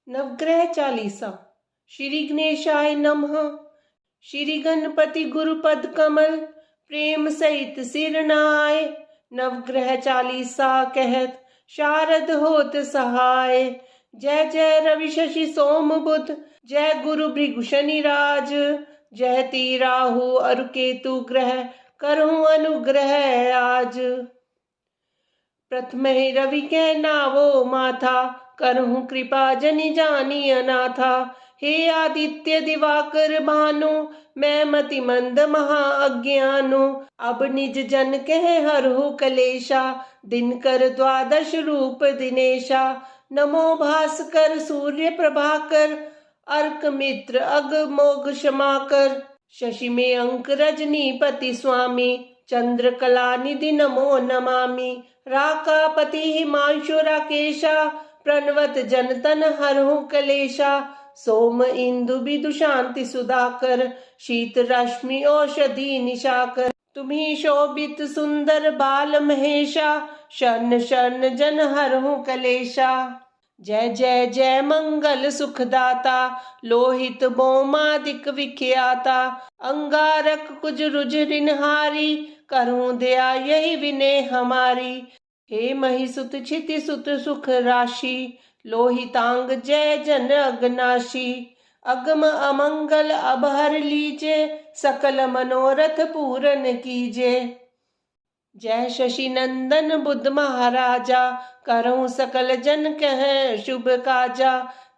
नवग्रह चालीसा। श्री गणेशाय नमः। श्री गणपति गुरुपद कमल प्रेम सहित सिर नाय। नवग्रह चालीसा कहत शारद होत सहाय। जय जय रवि शशि सोम बुध, जय गुरु भृगु शनि राज। जय ती राहु अरु केतु ग्रह, करहूं अनुग्रह आज। प्रथम रवि के नावो माथा, करहूं कृपा जनि जानी अनाथा। हे आदित्य दिवाकर भानु, मैं मति मंद महा अज्ञानु। अब निज जन कह हरहु कलेशा, दिनकर द्वादश रूप दिनेशा। नमो भास्कर सूर्य प्रभाकर, अर्क मित्र अग मोघ क्षमाकर। शशि में अंक रजनीपति स्वामी, चंद्र कला निधि नमो नमामि। राकापति हिमांशु राकेशा, प्रणवत जनतन हरहु कलेशा। सोम इंदु बिदु शांति सुधाकर, शीत रश्मि औषधि निशाकर। तुम्ही शोभित सुंदर बाल महेशा, शरण शरण जन हरहु कलेशा। जय जय जय मंगल सुखदाता, लोहित बोमादिक विख्याता। अंगारक कुज रुज ऋणहारी, करूं दया यही विनय हमारी। हे महिसुत क्षिति सुत सुख राशि, लोहितांग जय जन अगनाशी। अगम अमंगल अब हर लीजे, सकल मनोरथ पूरन कीजे। जय शशि नंदन बुद्ध महाराजा, करहूं सकल जन कह शुभ काजा।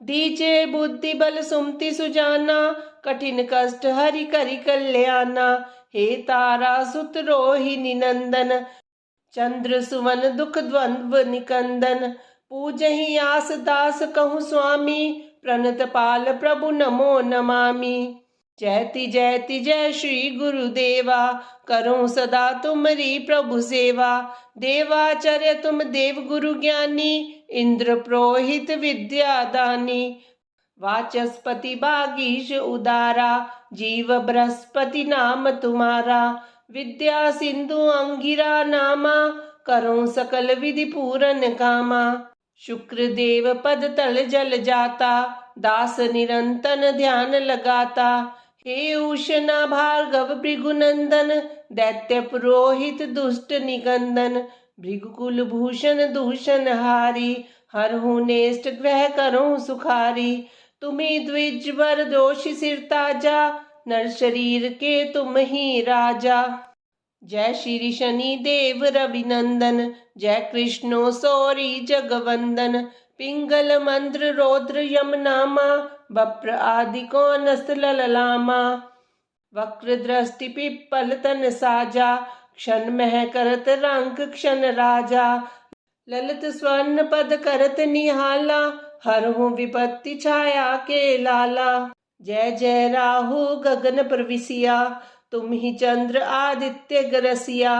दीजे बुद्धि बल सुमति सुजाना, कठिन कष्ट हरि करि कल्याणा। हे तारा सुत रोहिणी नंदन, चंद्र सुवन दुख द्वंद्व निकंदन। पूजहि आस दास कहूँ स्वामी, प्रणत पाल प्रभु नमो नमामि। जयति जयति जय श्री गुरुदेवा, करूं सदा तुमरी प्रभु सेवा। देवाचार्य तुम देव गुरु ज्ञानी, इंद्र पुरोहित विद्या दानी। वाचस्पति बागीश उदारा, जीव बृहस्पति नाम तुम्हारा। विद्या सिंधु अंगिरा नामा, करूं सकल विधि पूरन कामा। शुक्र देव पद तल जल जाता, दास निरंतन ध्यान लगाता। हे उषना भार्गव भृगुनंदन, दैत्य पुरोहित दुष्ट निकंदन। भृगुकुल भूषण दूषण हारी, हरहु नेष्ट ग्रह करहु सुखारी। तुम्ही द्विजवर दोषी सिर ताजा, नर शरीर के तुम ही राजा। जय श्री शनि देव रविनंदन, जय कृष्णो सौरी जगवंदन। पिंगल मंद्र रौद्र यम नामा, बप्र आदि को नस्त लललामा। वक्र दृष्टि पिप्पल तन साजा, क्षण मह करत रंक क्षण राजा। ललित स्वर्ण पद करत निहाला, हरहु विपत्ति छाया के लाला। जय जय राहु गगन प्रविशिया, तुम ही चंद्र आदित्य गरसिया।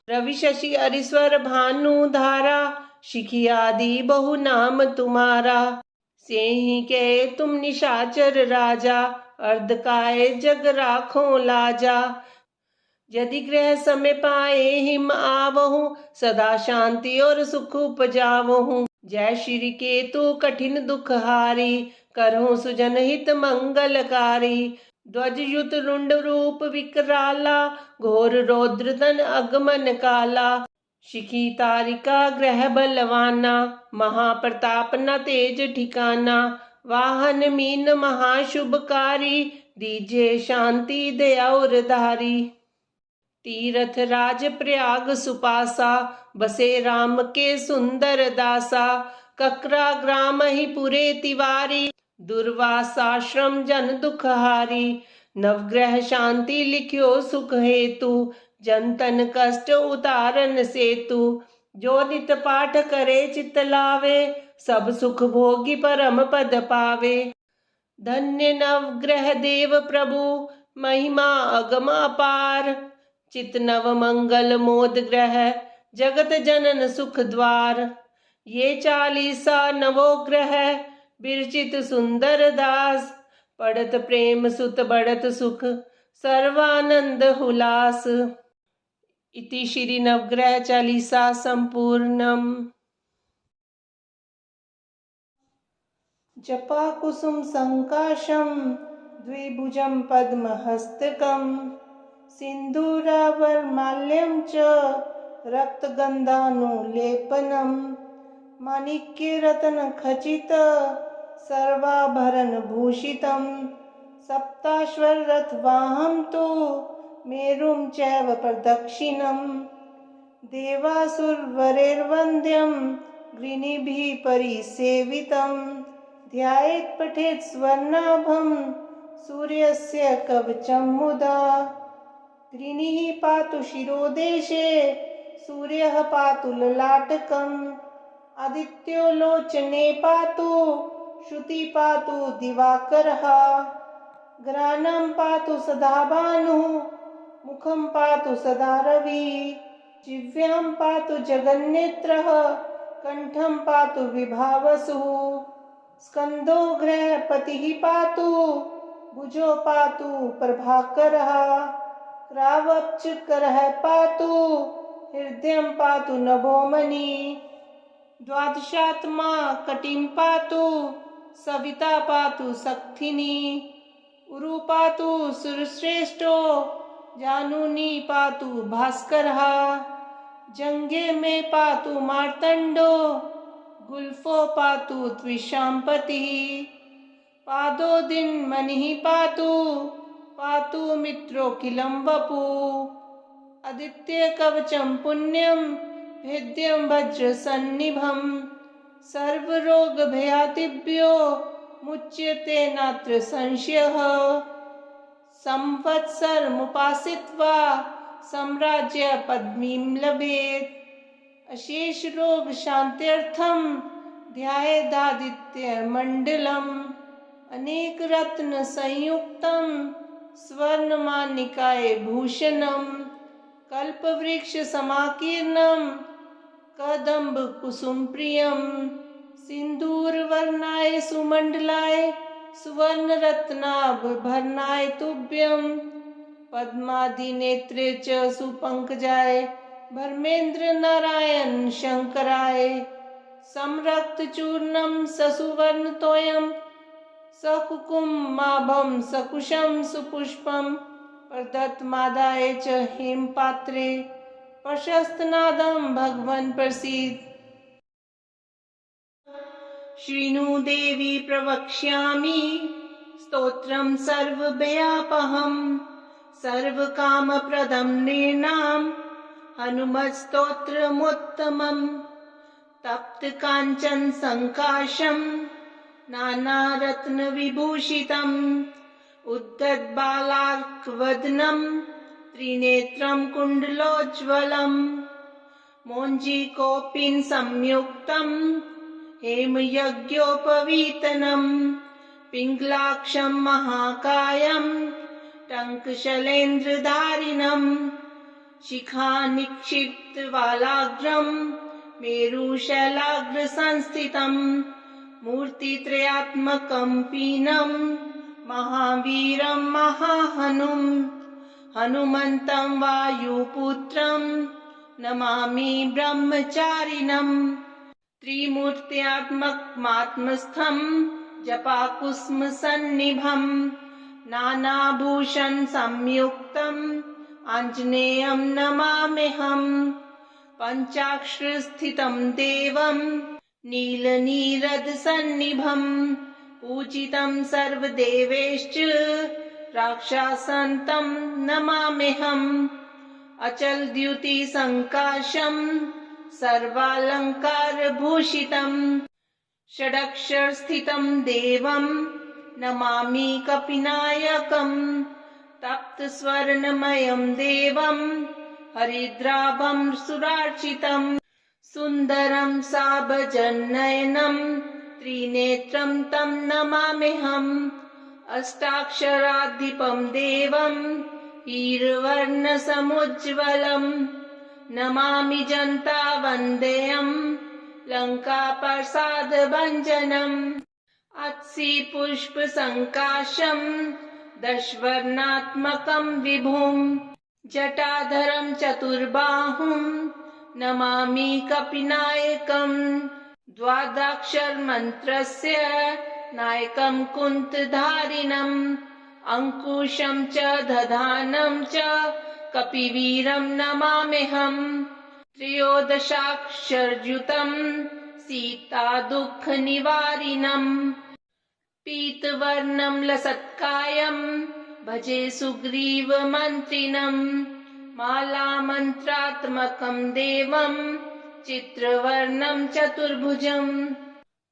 रवि शशि अरिस्वर भानु धारा, शिखी आदि बहु नाम तुम्हारा। सेहि के तुम निशाचर राजा, अर्धकाय जग राखो लाजा। यदि ग्रह समय पाए हिम आवहु, सदा शांति और सुख उपजावहु। जय श्री केतु कठिन दुख हारी, करहु सुजन हित मंगलकारी। ध्वज युत रुंड रूप विकराला, घोर रौद्र तन अगमन काला। शिखी तारिका ग्रह बलवाना, महाप्रताप न तेज ठिकाना। वाहन मीन महाशुभकारी, दीजे शांति दया और धारी। तीरथ राज प्रयाग सुपासा, बसे राम के सुंदर दासा। ककरा ग्राम ही पुरे तिवारी, दुर्वासाश्रम जन दुखहारी। नवग्रह शांति लिख्यो सुख हेतु, जनतन कष्ट उतारन सेतु। जो नित पाठ करे चित लावे, सब सुख भोगी परम पद पावे। धन्य नवग्रह देव प्रभु, महिमा अगम अपार। चित नव मंगल मोद ग्रह, जगत जनन सुख द्वार। ये चालीसा नवो ग्रह, बिरचित सुंदर दास। पढ़त प्रेम सुत बढ़त सुख, सर्वानंद हुलास। इति श्री नवग्रह चालीसा संपूर्णम। जपाकुसुम संकाशं द्विभुजं पद्महस्तकं सिन्दूरावरमाल्यं च रक्तगन्धानुलेपनं माणिक्यरत्नखचित सर्वाभरणभूषितं सप्ताश्वरथवाहं तु मेरुं चैव प्रदक्षिणं देवासुरवरैर्वन्द्यं गृणिभिः परिसेवितं ध्यायेत् पठेत् स्वर्णाभं सूर्यस्य कवचं मुदा गृणिः पातु शिरोदेशे सूर्यः पातु ललाटकम् आदित्यो लोचने पातु श्रुति पातु दिवाकरः घ्राणं पातु सदा भानुः मुखं पातु सदा रविः जिह्वां पातु जगन्नेत्रः कंठं पातु विभावसुः स्कन्दोऽग्रः पतिः पातु भुजो पातु प्रभाकरः क्रावच्चकरः पातु हृदयं पातु नभोमणि द्वादशात्मा कटिं पातु सविता पातु सक्थिनी उरु पातु सुरश्रेष्ठो जानुनी पातु भास्करः जंगे में पातु मार्तंडो गुल्फो पातु त्विषाम्पतिः पादोदिन मनिः पातु पातु मित्रोऽखिलं वपु आदित्य कवचं पुण्यं भेद्यं वज्रसन्निभं सर्वरोगभयादिभ्यो मुच्यते नात्र संशयः संवत्सरमुपासित्वा साम्राज्य पदवीं लभेत् अशेष रोग शान्त्यर्थं ध्यायेदादित्यमण्डलम् अनेक रत्न संयुक्तं स्वर्णमाणिकाय भूषणं कल्पवृक्ष समाकीर्णं कदम्ब कुसुम प्रियं सिन्दूरवर्णाय सुमण्डलाय सुवर्ण रत्नाभरणाय तुभ्यं पद्मादिनेत्रे च सुपङ्कजाय धर्मेन्द्र नारायण शंकराय संरक्त चूर्णं ससुवर्णतोयं सकुकुमाभं सकुशं सुपुष्पं प्रदत्तमादाय च हेमपात्रे प्रशस्तनादं भगवन् प्रसीद श्रीनु देवी प्रवक्ष्यामि स्तोत्रं सर्वभयापहं सर्वकामप्रदं नृणां हनुमत्स्तोत्रमुत्तमं तप्तकाञ्चन संकाशं नानारत्नविभूषितम् उद्धतबालार्कवदनं त्रिनेत्रं कुण्डलोज्ज्वलम् मोञ्जीकोपीन संयुक्तं हेमयज्ञोपवीतनं पिङ्गलाक्षं महाकायं टङ्कशैलेन्द्रधारिणं शिखानिक्षिप्तवालाग्रं मेरुशैलाग्रसंस्थितं मूर्तित्रयात्मकं पीनं महावीरं महाहनुं हनुमन्तं वायुपुत्रं नमामि ब्रह्मचारिणं त्रिमूर्त्यात्मकमात्मस्थं जपाकुसुमसन्निभं नानाभूषण संयुक्तम् आञ्जनेयं नमाम्यहं पञ्चाक्षरस्थितं देवं नीलनीरदसन्निभं पूजितं सर्वदेवैश्च राक्षसान्तं नमाम्यहम् अचलद्युतिसङ्काशं सर्वालङ्कारभूषितं षडक्षरस्थितं देवं नमामि कपिनायकं तप्तस्वर्णमयं देवं हरिद्राभं सुरार्चितं सुन्दरं साभजनयनं त्रिनेत्रं तं नमाम्यहम् अष्टाक्षराधिपं देवं हीरवर्णसमुज्ज्वलं नमामि जन्तावन्देयं लङ्काप्रसादभञ्जनम् अत्सिपुष्पसङ्काशं दशवर्णात्मकं विभुं जटाधरं चतुर्बाहुं नमामि कपिनायकं द्वादशाक्षरमन्त्रस्य नायकं कुन्तधारिणम् अंकुशं च दधानं च कपिवीरं नमाम्यहम् त्रयोदशाक्षरयुतं सीता दुःखनिवारिणम् पीतवर्णं लसत्कायं भजे सुग्रीवमन्त्रिणम् मालामन्त्रात्मकं देवं चित्रवर्णं चतुर्भुजम्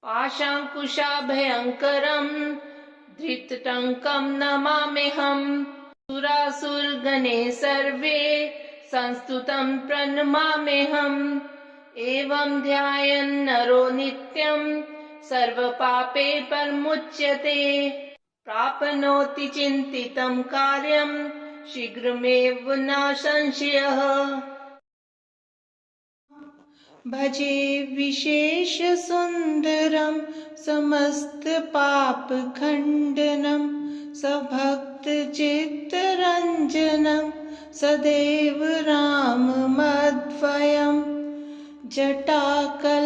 पाशाङ्कुशाभयङ्करं धृतटङ्कं नमाम्यहम् सुरासुरगणे सर्वे संस्तुतं प्रणमाम्यहम् एवं ध्यायन् नरो नित्यं सर्वपापे परमुच्यते प्राप्नोति चिन्तितं कार्यं शीघ्रमेव न संशयः भजे विशेषसुन्दरं समस्तपापखण्डनं सभक्तचित्तरञ्जनं सदैव राममद्वयम् जटाकलापशोभितं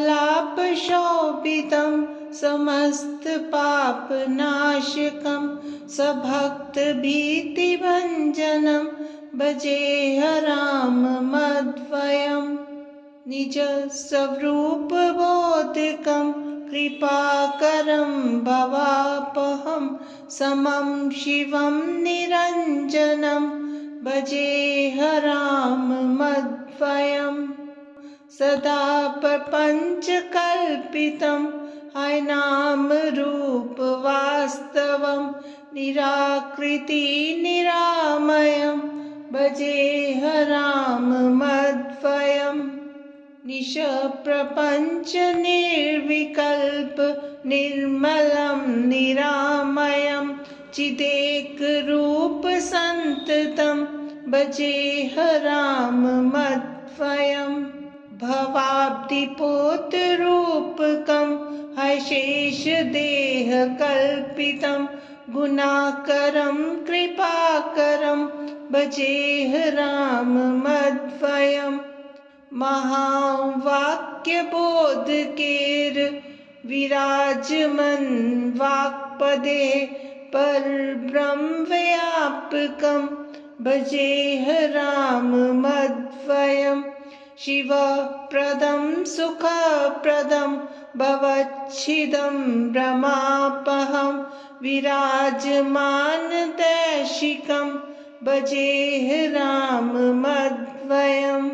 समस्तपापनाशकं सभक्तभीतिभञ्जनं भजेह राममद्वयम् निजस्वरूपबोधकं कृपाकरं भवापहं समं शिवं निरञ्जनं भजेह राममद्वयम् सदा प्रपञ्चकल्पितं हयनामरूपवास्तवं निराकृतिनिरामयं भजेह राममद्वयम् निशप्रपञ्चनिर्विकल्प निर्मलं निरामयं चिदेकरूपसन्ततं भजेह राममद्वयम् भवाब्धिपोतरूपकं हयशेषदेहकल्पितं गुणाकरं कृपाकरं भजेह राममद्वयम् महावाक्यबोधकेर विराजमन् वाक्पदे परब्रह्मव्यापकं भजेह राममद्वयम् शिवप्रदं सुखप्रदं भवच्छिदं भ्रमापहं विराजमानदैशिकं भजेह राममद्वयम्